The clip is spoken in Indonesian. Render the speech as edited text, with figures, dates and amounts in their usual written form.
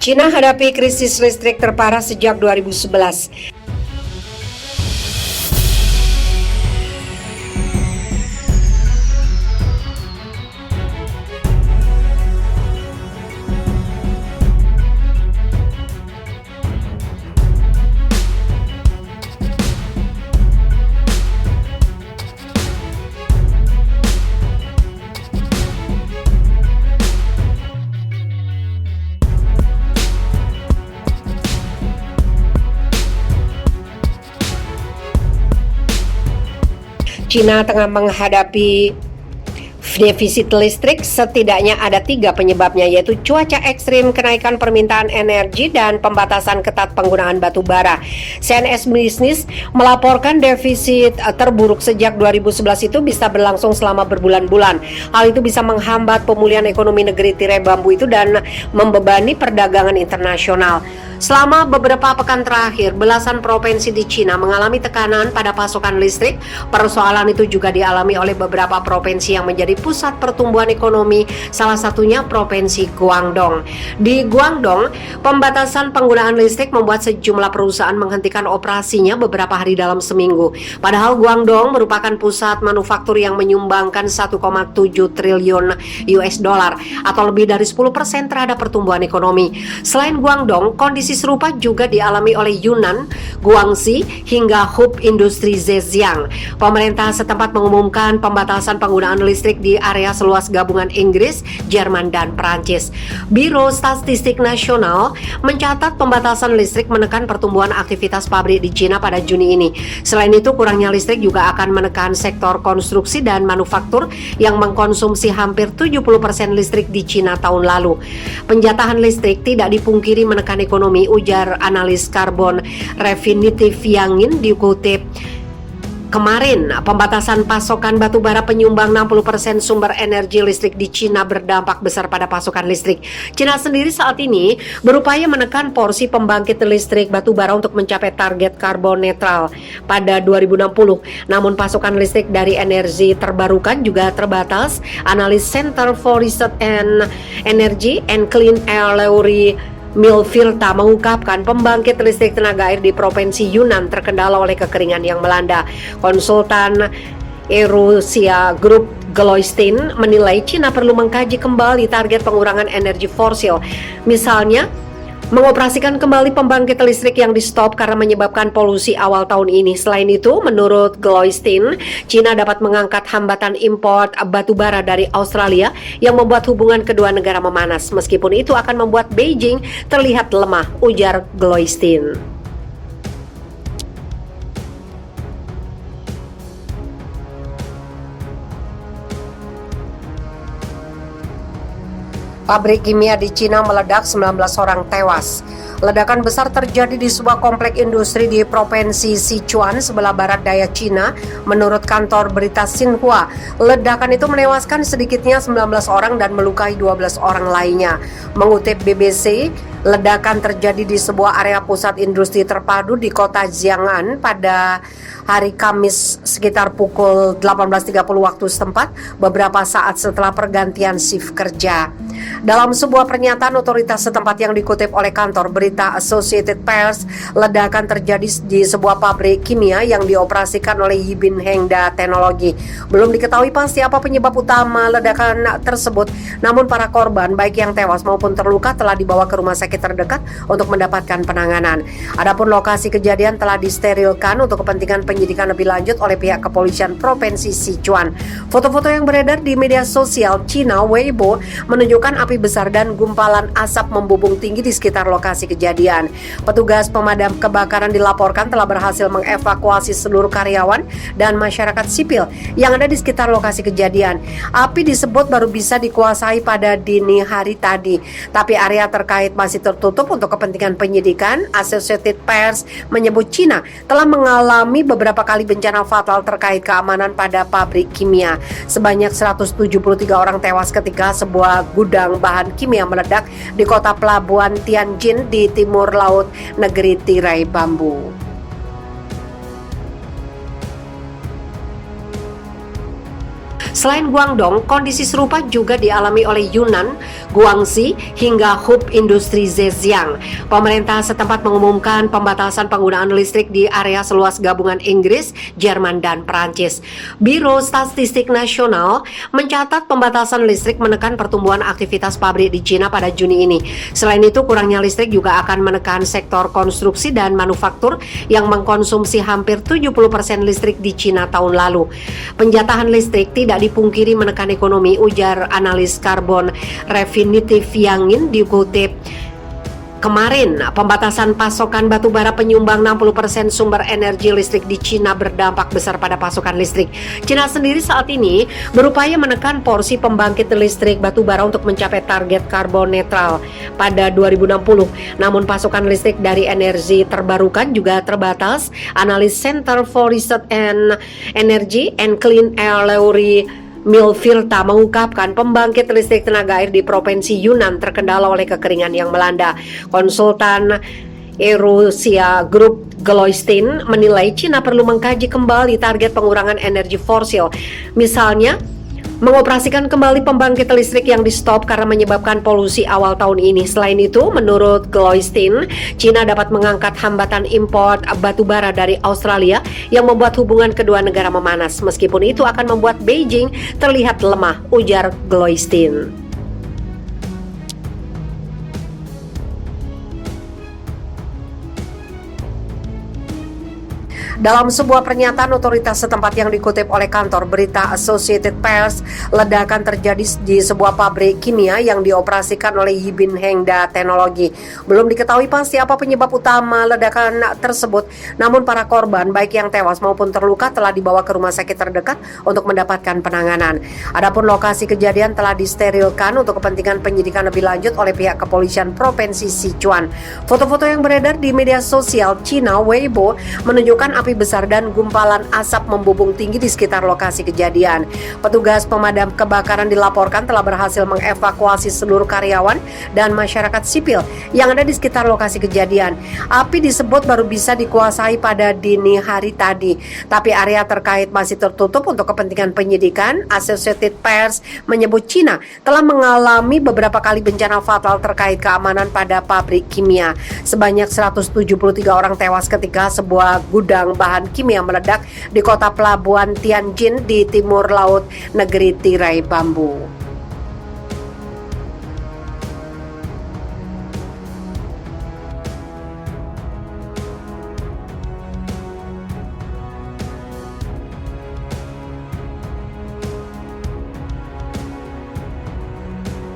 Cina hadapi krisis listrik terparah sejak 2011. Cina tengah menghadapi defisit listrik. Setidaknya ada 3 penyebabnya, yaitu cuaca ekstrim, kenaikan permintaan energi, dan pembatasan ketat penggunaan batu bara. CNS Business melaporkan defisit terburuk sejak 2011 itu bisa berlangsung selama berbulan-bulan. Hal itu bisa menghambat pemulihan ekonomi negeri tirai bambu itu dan membebani perdagangan internasional. Selama beberapa pekan terakhir, belasan provinsi di Cina mengalami tekanan pada pasokan listrik. Persoalan itu juga dialami oleh beberapa provinsi yang menjadi pusat pertumbuhan ekonomi, salah satunya Provinsi Guangdong. Di Guangdong, pembatasan penggunaan listrik membuat sejumlah perusahaan menghentikan operasinya beberapa hari dalam seminggu. Padahal Guangdong merupakan pusat manufaktur yang menyumbangkan 1,7 triliun US dollar atau lebih dari 10% terhadap pertumbuhan ekonomi. Selain Guangdong, kondisi serupa juga dialami oleh Yunnan, Guangxi, hingga hub industri Zhejiang. Pemerintah setempat mengumumkan pembatasan penggunaan listrik di area seluas gabungan Inggris, Jerman, dan Perancis. Biro Statistik Nasional mencatat pembatasan listrik menekan pertumbuhan aktivitas pabrik di Cina pada Juni ini. Selain itu, kurangnya listrik juga akan menekan sektor konstruksi dan manufaktur yang mengkonsumsi hampir 70% listrik di Cina tahun lalu. Penjatahan listrik tidak dipungkiri menekan ekonomi, ujar analis karbon Refinitiv Yangin dikutip. Kemarin, pembatasan pasokan batu bara penyumbang 60% sumber energi listrik di Cina berdampak besar pada pasokan listrik. Cina sendiri saat ini berupaya menekan porsi pembangkit listrik batu bara untuk mencapai target karbon netral pada 2060. Namun pasokan listrik dari energi terbarukan juga terbatas. Analis Center for Research and Energy and Clean Air Laurie Milfilta mengungkapkan pembangkit listrik tenaga air di Provinsi Yunnan terkendala oleh kekeringan yang melanda. Konsultan Eurasia Group Gloistin menilai Cina perlu mengkaji kembali target pengurangan energi fosil. Misalnya, mengoperasikan kembali pembangkit listrik yang di-stop karena menyebabkan polusi awal tahun ini. Selain itu, menurut Gloistin, Cina dapat mengangkat hambatan impor batu bara dari Australia yang membuat hubungan kedua negara memanas. Meskipun itu akan membuat Beijing terlihat lemah, ujar Gloistin. Pabrik kimia di Cina meledak, 19 orang tewas. Ledakan besar terjadi di sebuah komplek industri di Provinsi Sichuan, sebelah barat daya Cina, menurut kantor berita Xinhua. Ledakan itu menewaskan sedikitnya 19 orang dan melukai 12 orang lainnya. Mengutip BBC, ledakan terjadi di sebuah area pusat industri terpadu di kota Jiang'an pada hari Kamis sekitar pukul 18.30 waktu setempat, beberapa saat setelah pergantian shift kerja. Dalam sebuah pernyataan otoritas setempat yang dikutip oleh kantor berita Associated Press, ledakan terjadi di sebuah pabrik kimia yang dioperasikan oleh Yibin Hengda Teknologi. Belum diketahui pasti apa penyebab utama ledakan tersebut, namun para korban baik yang tewas maupun terluka telah dibawa ke rumah sakit terdekat untuk mendapatkan penanganan. Adapun lokasi kejadian telah disterilkan untuk kepentingan penyidikan lebih lanjut oleh pihak kepolisian Provinsi Sichuan. Foto-foto yang beredar di media sosial Cina Weibo menunjukkan api besar dan gumpalan asap membubung tinggi di sekitar lokasi kejadian. Petugas pemadam kebakaran dilaporkan telah berhasil mengevakuasi seluruh karyawan dan masyarakat sipil yang ada di sekitar lokasi kejadian. Api disebut baru bisa dikuasai pada dini hari tadi, tapi area terkait masih tertutup untuk kepentingan penyidikan. Associated Press menyebut Cina telah mengalami beberapa kali bencana fatal terkait keamanan pada pabrik kimia. Sebanyak 173 orang tewas ketika sebuah gudang bahan kimia meledak di kota pelabuhan Tianjin di timur laut negeri tirai bambu. Selain Guangdong, kondisi serupa juga dialami oleh Yunnan, Guangxi, hingga hub industri Zhejiang. Pemerintah setempat mengumumkan pembatasan penggunaan listrik di area seluas gabungan Inggris, Jerman, dan Perancis. Biro Statistik Nasional mencatat pembatasan listrik menekan pertumbuhan aktivitas pabrik di Cina pada Juni ini. Selain itu, kurangnya listrik juga akan menekan sektor konstruksi dan manufaktur yang mengkonsumsi hampir 70% listrik di Cina tahun lalu. Penjatahan listrik tidak dipungkiri menekan ekonomi, ujar analis karbon Refinitiv Yangin dikutip. Kemarin, pembatasan pasokan batu bara penyumbang 60% sumber energi listrik di Cina berdampak besar pada pasokan listrik. Cina sendiri saat ini berupaya menekan porsi pembangkit listrik batu bara untuk mencapai target karbon netral pada 2060. Namun pasokan listrik dari energi terbarukan juga terbatas. Analis Center for Research and Energy and Clean Air Laurie Milfilta mengungkapkan pembangkit listrik tenaga air di Provinsi Yunnan terkendala oleh kekeringan yang melanda. Konsultan Eurasia Group Gloistin menilai Cina perlu mengkaji kembali target pengurangan energi fosil. Misalnya, mengoperasikan kembali pembangkit listrik yang di-stop karena menyebabkan polusi awal tahun ini. Selain itu, menurut Gloistin, Cina dapat mengangkat hambatan impor batu bara dari Australia yang membuat hubungan kedua negara memanas. Meskipun itu akan membuat Beijing terlihat lemah, ujar Gloistin. Dalam sebuah pernyataan otoritas setempat yang dikutip oleh kantor berita Associated Press, ledakan terjadi di sebuah pabrik kimia yang dioperasikan oleh Yibin Hengda Teknologi. Belum diketahui pasti apa penyebab utama ledakan tersebut, namun para korban baik yang tewas maupun terluka telah dibawa ke rumah sakit terdekat untuk mendapatkan penanganan. Adapun lokasi kejadian telah disterilkan untuk kepentingan penyidikan lebih lanjut oleh pihak kepolisian Provinsi Sichuan. Foto-foto yang beredar di media sosial Cina Weibo menunjukkan api besar dan gumpalan asap membubung tinggi di sekitar lokasi kejadian. Petugas pemadam kebakaran dilaporkan telah berhasil mengevakuasi seluruh karyawan dan masyarakat sipil yang ada di sekitar lokasi kejadian. Api disebut baru bisa dikuasai pada dini hari tadi, tapi area terkait masih tertutup untuk kepentingan penyidikan. Associated Press menyebut Cina telah mengalami beberapa kali bencana fatal terkait keamanan pada pabrik kimia. Sebanyak 173 orang tewas ketika sebuah gudang bahan kimia meledak di kota pelabuhan Tianjin di timur laut negeri tirai bambu.